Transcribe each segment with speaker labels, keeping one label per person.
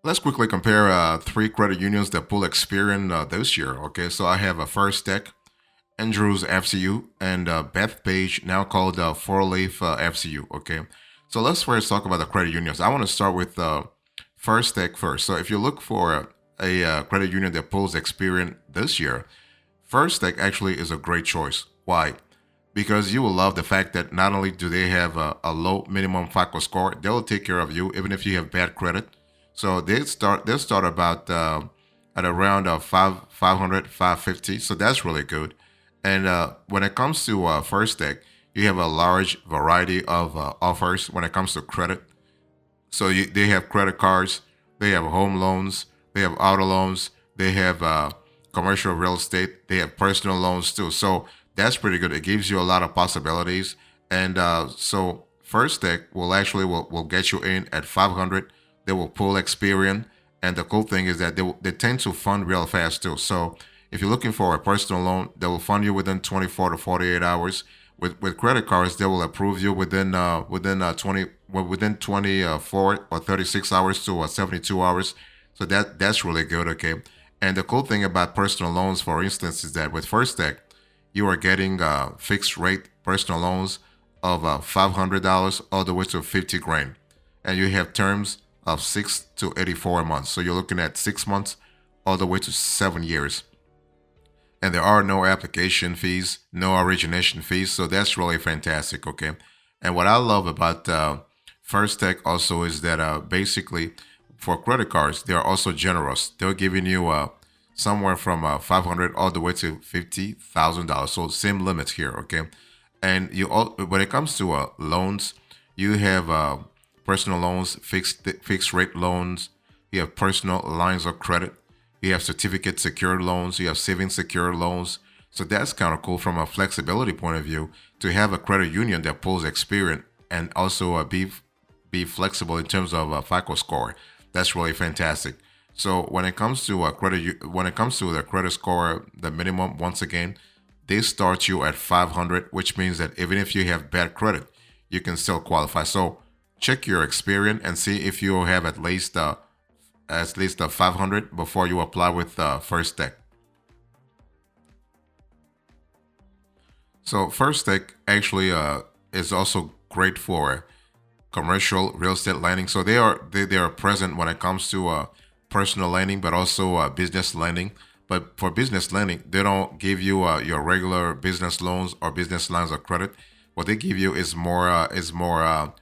Speaker 1: Let's quickly compare three credit unions that pull Experian this year. Okay, so I have a First Tech, Andrews FCU, and Bethpage, now called FourLeaf FCU. Okay, so let's first talk about the credit unions. I want to start with First Tech first. So if you look for a credit union that pulls Experian this year, First Tech actually is a great choice. Why? Because you will love the fact that not only do they have a low minimum FICO score, they will take care of you even if you have bad credit. So they'll start about at around 550. So that's really good. And when it comes to First Tech, you have a large variety of offers when it comes to credit. So they have credit cards, they have home loans, they have auto loans, they have commercial real estate, they have personal loans too. So that's pretty good. It gives you a lot of possibilities. And so First Tech will get you in at 500. They will pull Experian, and the cool thing is that they tend to fund real fast too. So if you're looking for a personal loan, they will fund you within 24 to 48 hours. With credit cards, they will approve you within 24 or 36 hours to 72 hours. So that's really good. Okay. And the cool thing about personal loans, for instance, is that with First Tech, you are getting fixed rate personal loans of $500 all the way to 50 grand, and you have terms of 6 to 84 months. So you're looking at 6 months all the way to 7 years, and there are no application fees, no origination fees. So that's really fantastic. Okay, and what I love about First Tech also is that basically for credit cards, they are also generous. They're giving you somewhere from 500 all the way to $50,000. So same limits here. Okay, and when it comes to loans, you have personal loans, fixed rate loans. You have personal lines of credit. You have certificate secured loans. You have savings secured loans. So that's kind of cool from a flexibility point of view to have a credit union that pulls Experian and also be flexible in terms of FICO score. That's really fantastic. So when it comes to the credit score, the minimum, once again, they start you at 500, which means that even if you have bad credit, you can still qualify. So check your Experian and see if you have at least 500 before you apply with First Tech. So First Tech actually is also great for commercial real estate lending. So they are present when it comes to personal lending, but also business lending. But for business lending, they don't give you your regular business loans or business lines of credit. What they give you is more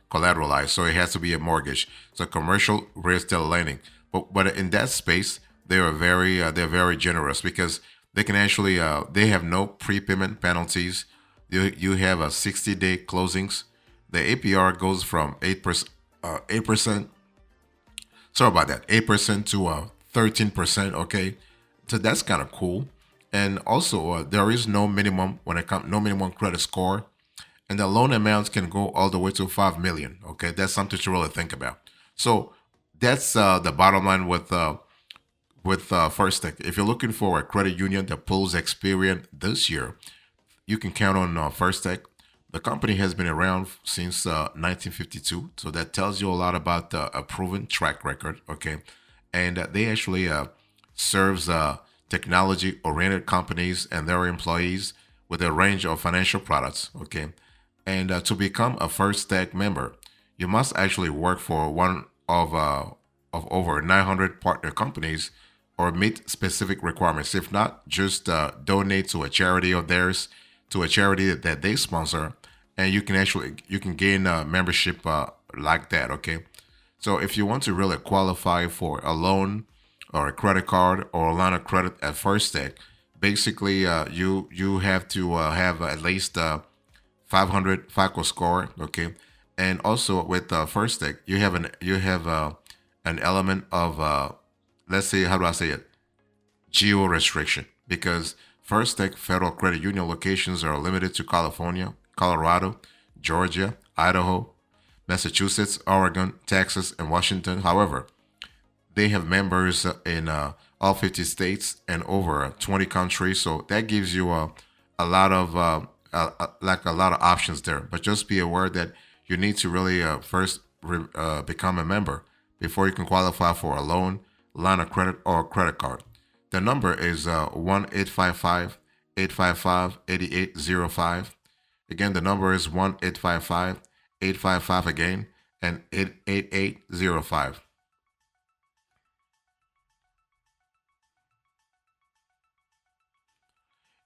Speaker 1: collateralized, so it has to be a mortgage. So commercial real estate lending, but in that space, they're very generous because they can actually they have no prepayment penalties. You have a 60-day closings. The APR goes from 8%. Sorry about that, 8% to 13%. Okay, so that's kind of cool. And also, there is no minimum credit score, and the loan amounts can go all the way to 5 million. Okay, that's something to really think about. So that's the bottom line with First Tech. If you're looking for a credit union that pulls Experian this year, you can count on First Tech. The company has been around since 1952, so that tells you a lot about a proven track record. Okay, and they actually serves technology-oriented companies and their employees with a range of financial products. Okay, and to become a First Tech member, you must actually work for one of over 900 partner companies or meet specific requirements. If not, just donate to a charity of theirs, to a charity that they sponsor, and you can gain a membership like that. Okay, so if you want to really qualify for a loan or a credit card or a line of credit at First Tech, basically you have to have at least 500 FICO score. Okay, and also with First Tech, you have an element of let's say, how do I say it, geo restriction, because First Tech Federal Credit Union locations are limited to California, Colorado, Georgia, Idaho, Massachusetts, Oregon, Texas, and Washington. However, they have members in all 50 states and over 20 countries. So that gives you a lot of like a lot of options there. But just be aware that you need to really first become a member before you can qualify for a loan, line of credit, or credit card. The number is 1 855 8805. Again, the number is 1 855 855 again and 88805.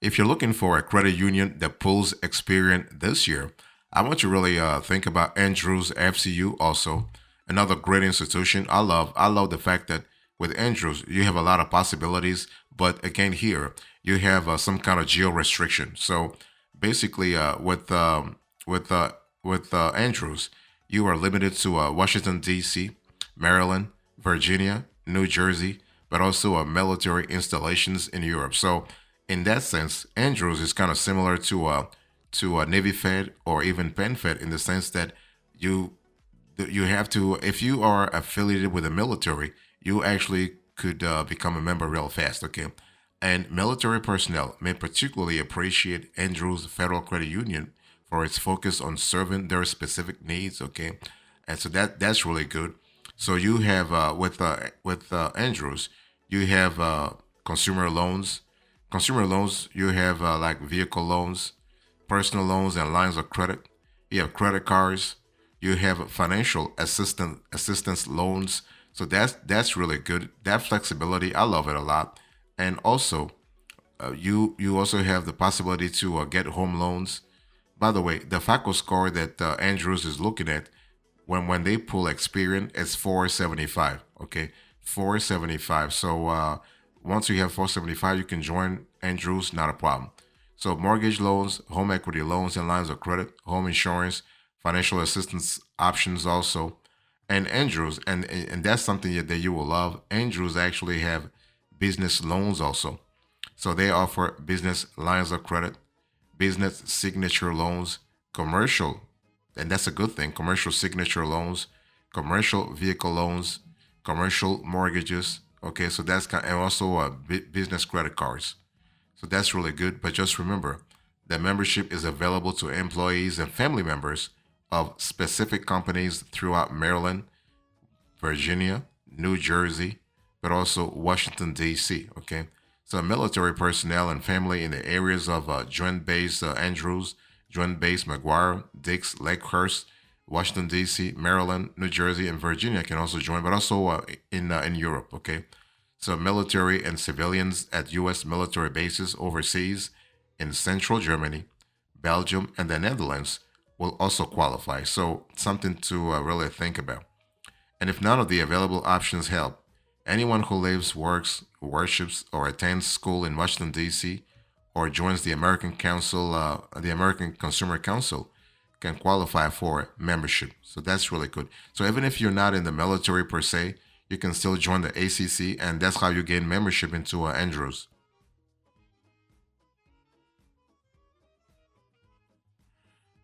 Speaker 1: If you're looking for a credit union that pulls Experian this year, I want you to really think about Andrews FCU also, another great institution. I love the fact that with Andrews you have a lot of possibilities, but again here you have some kind of geo restriction. So basically, with Andrews, you are limited to Washington D.C., Maryland, Virginia, New Jersey, but also military installations in Europe. So in that sense, Andrews is kind of similar to a Navy Fed or even Penn Fed in the sense that you you have to, if you are affiliated with the military, you actually could become a member real fast. Okay, and military personnel may particularly appreciate Andrews Federal Credit Union for its focus on serving their specific needs. Okay, and so that's really good. So you have with Andrews, you have consumer loans. Consumer loans, you have like vehicle loans, personal loans, and lines of credit. You have credit cards. You have financial assistance loans. So that's really good. That flexibility, I love it a lot. And also, you also have the possibility to get home loans. By the way, the FICO score that Andrews is looking at when they pull Experian, it's 475. Okay, 475. So once you have 475, you can join Andrews, not a problem. So mortgage loans, home equity loans and lines of credit, home insurance, financial assistance options also, and Andrews, and that's something that you will love. Andrews actually have business loans also. So they offer business lines of credit, business signature loans, commercial, and that's a good thing, commercial signature loans, commercial vehicle loans, commercial mortgages. Okay, so that's kind, and also business credit cards. So that's really good. But just remember, the membership is available to employees and family members of specific companies throughout Maryland, Virginia, New Jersey, but also Washington, D.C. Okay. So military personnel and family in the areas of Joint Base Andrews, Joint Base McGuire, Dix, Lakehurst, Washington, D.C., Maryland, New Jersey, and Virginia can also join, but also in Europe. Okay. So military and civilians at U.S. military bases overseas in central Germany, Belgium, and the Netherlands will also qualify. So something to really think about. And if none of the available options help, anyone who lives, works, worships, or attends school in Washington, D.C., or joins the American Consumer Council, can qualify for membership. So that's really good. So even if you're not in the military per se, you can still join the ACC, and that's how you gain membership into Andrews.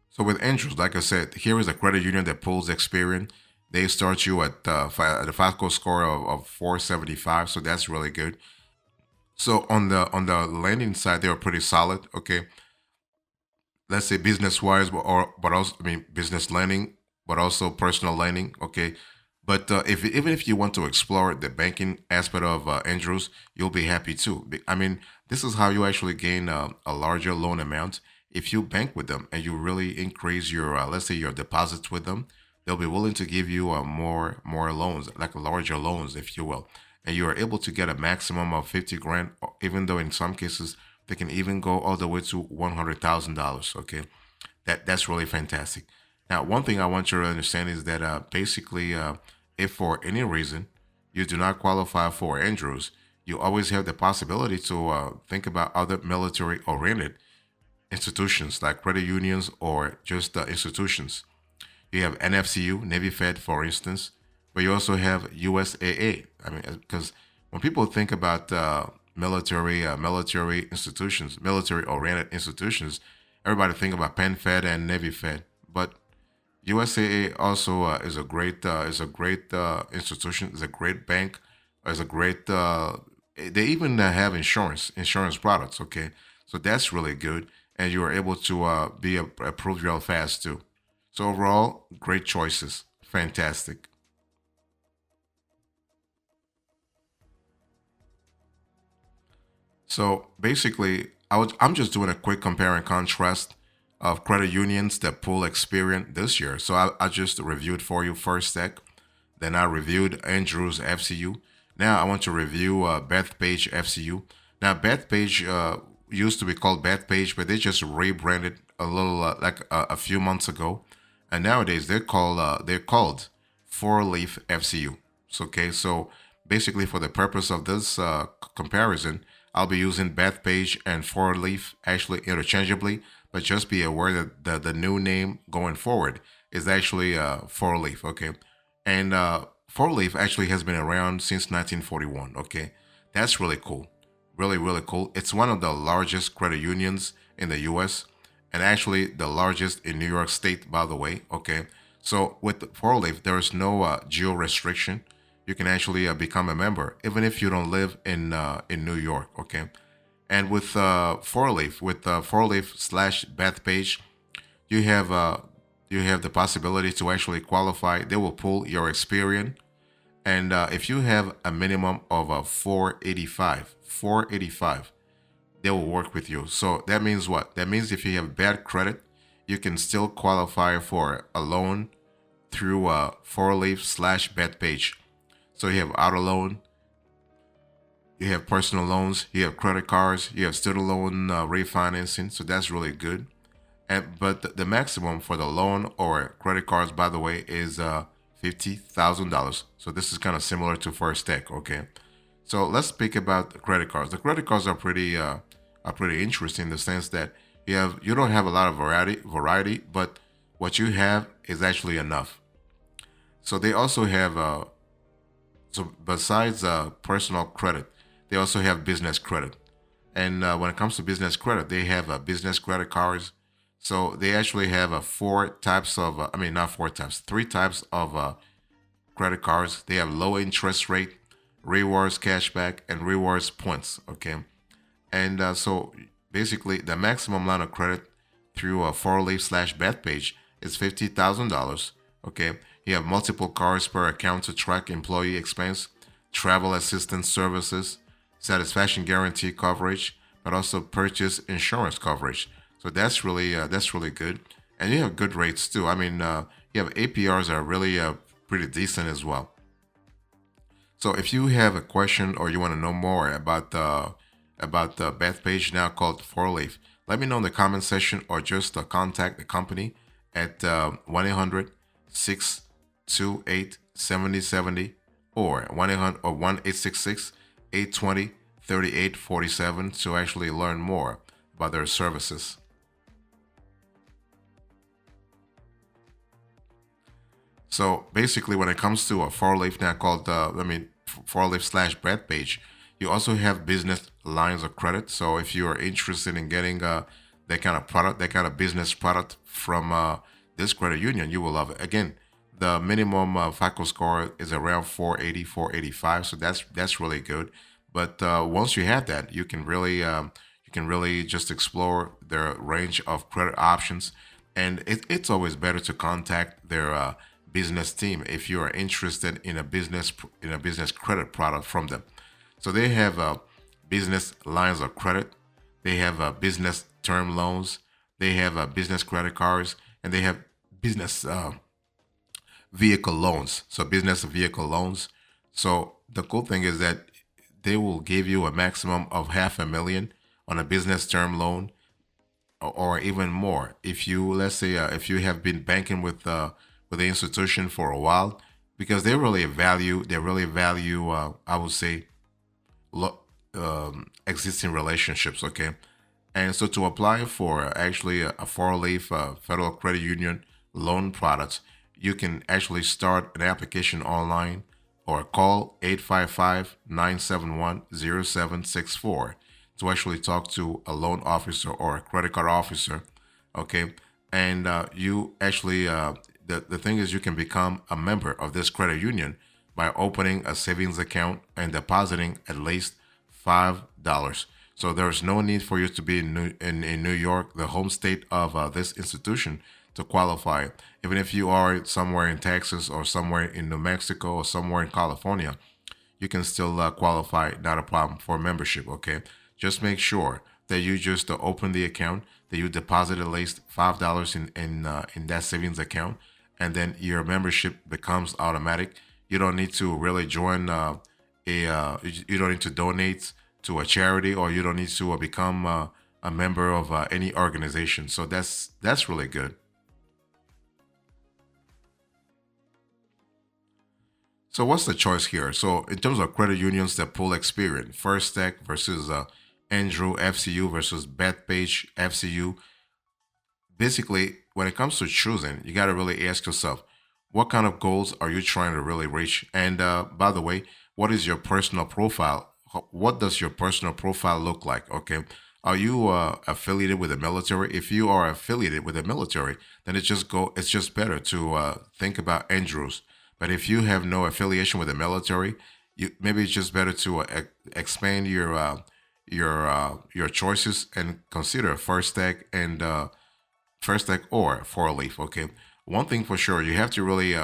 Speaker 1: So with Andrews, like I said, here is a credit union that pulls Experian. They start you at the FICO score of 475, so that's really good. So on the lending side, they are pretty solid. Okay, let's say business wise, but also I mean business lending, but also personal lending. Okay, but if even if you want to explore the banking aspect of Andrews, you'll be happy too. I mean, this is how you actually gain a larger loan amount. If you bank with them and you really increase your let's say your deposits with them, they'll be willing to give you more loans, like larger loans, if you will, and you are able to get a maximum of 50 grand, even though in some cases they can even go all the way to $100,000. Okay, that's really fantastic. Now, one thing I want you to understand is that basically, if for any reason you do not qualify for Andrews, you always have the possibility to think about other military-oriented institutions like credit unions or just institutions. You have NFCU, Navy Fed, for instance, but you also have USAA. I mean, because when people think about military institutions, military-oriented institutions, everybody think about Penn Fed and Navy Fed. But USAA also is a great institution, is a great bank, is a great. They even have insurance products. Okay, so that's really good, and you are able to be approved real fast too. So overall, great choices, fantastic. So basically, I'm just doing a quick compare and contrast of credit unions that pull Experian this year. So I just reviewed for you First Tech, then I reviewed Andrews FCU. Now I want to review Bethpage FCU. Now Bethpage used to be called Bethpage, but they just rebranded a little a few months ago, and nowadays they're called FourLeaf FCU. So, okay, so basically for the purpose of this comparison, I'll be using Bethpage and FourLeaf actually interchangeably, but just be aware that the new name going forward is actually FourLeaf. Okay, and FourLeaf actually has been around since 1941. Okay, that's really cool, really cool. It's one of the largest credit unions in the U.S. and actually the largest in New York State, by the way. Okay, so with FourLeaf, there is no geo restriction. You can actually become a member even if you don't live in New York. Okay, and with FourLeaf slash Bethpage, you have the possibility to actually qualify. They will pull your Experian, and if you have a minimum of a 485, they will work with you. So that means what? That means if you have bad credit, you can still qualify for a loan through FourLeaf slash Bethpage. So you have auto loan, you have personal loans, you have credit cards, you have student loan refinancing. So that's really good. But the maximum for the loan or credit cards, by the way, is $50,000. So this is kind of similar to First Tech. Okay, so let's speak about the credit cards. The credit cards are pretty interesting in the sense that you don't have a lot of variety, but what you have is actually enough. So they also have so besides personal credit, they also have business credit. And when it comes to business credit, they have business credit cards. So they actually have four types of, I mean, not four types, three types of credit cards. They have low interest rate, rewards cashback, and rewards points. Okay. And so basically, the maximum line of credit through a FourLeaf slash Bethpage is $50,000. Okay. You have multiple cards per account to track employee expense, travel assistance services, satisfaction guarantee coverage, but also purchase insurance coverage. So that's really good, and you have good rates too. I mean, you have APRs that are really pretty decent as well. So if you have a question or you want to know more about the Bethpage now called FourLeaf, let me know in the comment section or just contact the company at 1-800-628-7070 or 1-800 or 1-866-820-3847 to actually learn more about their services. So basically, when it comes to a FourLeaf now called, FourLeaf slash Bethpage, you also have business lines of credit. So if you are interested in getting that kind of product, that kind of business product from this credit union, you will love it. Again, the minimum FICO score is around 480, 485, so that's really good. But once you have that, you can really just explore their range of credit options, and it's always better to contact their business team if you are interested in a business credit product from them. So they have business lines of credit, they have business term loans, they have business credit cards, and they have business vehicle loans. So business vehicle loans. So the cool thing is that they will give you a maximum of half a million on a business term loan, or even more if you, let's say, if you have been banking with the institution for a while, because they really value I would say existing relationships. Okay, and so to apply for actually a four-leaf federal credit union loan product, you can actually start an application online or call 855-971-0764 to actually talk to a loan officer or a credit card officer. Okay, and you actually the thing is, you can become a member of this credit union by opening a savings account and depositing at least $5. So there's no need for you to be in New York, the home state of this institution, to qualify. Even if you are somewhere in Texas or somewhere in New Mexico or somewhere in California, you can still qualify, not a problem, for membership. Okay, just make sure that you just open the account, that you deposit at least $5 in that savings account, and then your membership becomes automatic. You don't need to really join you don't need to donate to a charity, or you don't need to become a member of any organization. So that's really good. So what's the choice here? So in terms of credit unions that pull Experian, First Tech versus Andrew FCU versus Bethpage FCU. Basically, when it comes to choosing, you got to really ask yourself, what kind of goals are you trying to really reach? And by the way, what is your personal profile? What does your personal profile look like? Okay. Are you affiliated with the military? If you are affiliated with the military, then it's just better to think about Andrews. But if you have no affiliation with the military, maybe it's just better to expand your choices and consider First Tech or FourLeaf. Okay, one thing for sure, you have to really,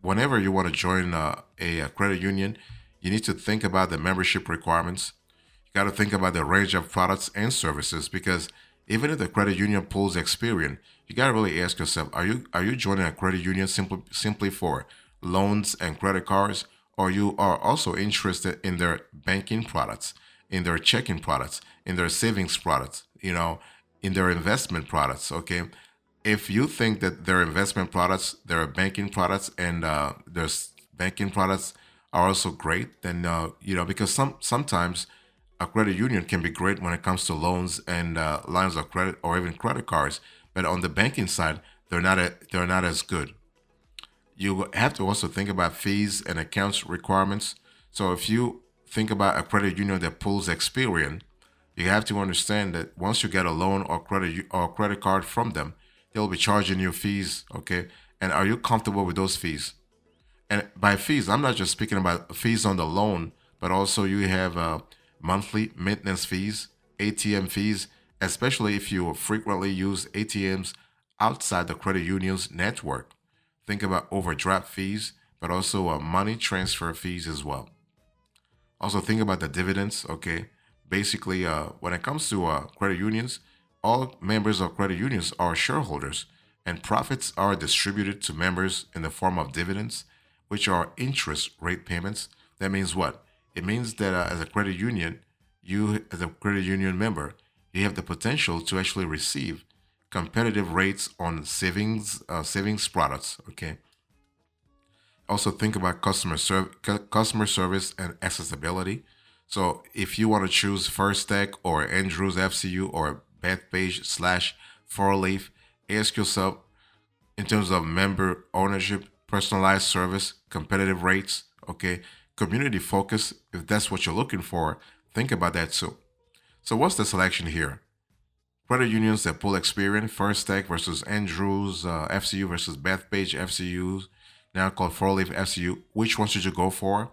Speaker 1: whenever you want to join a credit union, you need to think about the membership requirements. You got to think about the range of products and services, because even if the credit union pulls Experian, you got to really ask yourself: Are you joining a credit union simply for loans and credit cards, or you are also interested in their banking products, in their checking products, in their savings products, in their investment products? Okay, if you think that their investment products, their banking products, and banking products are also great, then because sometimes a credit union can be great when it comes to loans and lines of credit or even credit cards, but on the banking side, they're not as good. You have to also think about fees and accounts requirements. So if you think about a credit union that pulls Experian, you have to understand that once you get a loan or credit card from them, they'll be charging you fees. Okay, and are you comfortable with those fees? And by fees, I'm not just speaking about fees on the loan, but also you have monthly maintenance fees, ATM fees, especially if you frequently use ATMs outside the credit union's network. Think about overdraft fees, but also money transfer fees as well. Also, think about the dividends. Okay, basically, when it comes to credit unions, all members of credit unions are shareholders, and profits are distributed to members in the form of dividends, which are interest rate payments. That means what? It means that as a credit union, you as a credit union member, you have the potential to actually receive competitive rates on savings products. Okay. Also think about customer service and accessibility. So if you want to choose First Tech or Andrews FCU or Bethpage slash FourLeaf, ask yourself, in terms of member ownership, personalized service, competitive rates, okay, community focus, if that's what you're looking for, think about that too. So what's the selection here? Credit unions that pull Experian, First Tech versus Andrews FCU versus Bethpage FCU, now called FourLeaf FCU. Which one should you go for?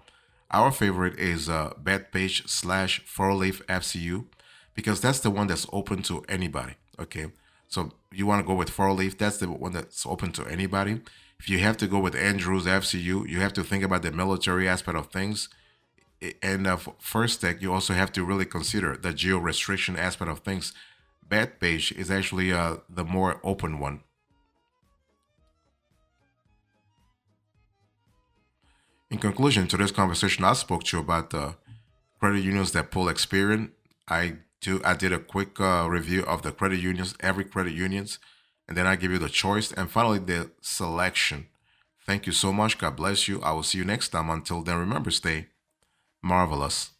Speaker 1: Our favorite is Bethpage slash FourLeaf FCU, because that's the one that's open to anybody. Okay, so you want to go with FourLeaf, that's the one that's open to anybody. If you have to go with Andrews FCU, you have to think about the military aspect of things. And First Tech, you also have to really consider the geo restriction aspect of things. Bethpage is actually the more open one. In conclusion to this conversation, I spoke to you about the credit unions that pull Experian. I did a quick review of the credit unions, every credit unions, and then I give you the choice and finally the selection. Thank you so much. God bless you. I will see you next time. Until then, remember, stay marvelous.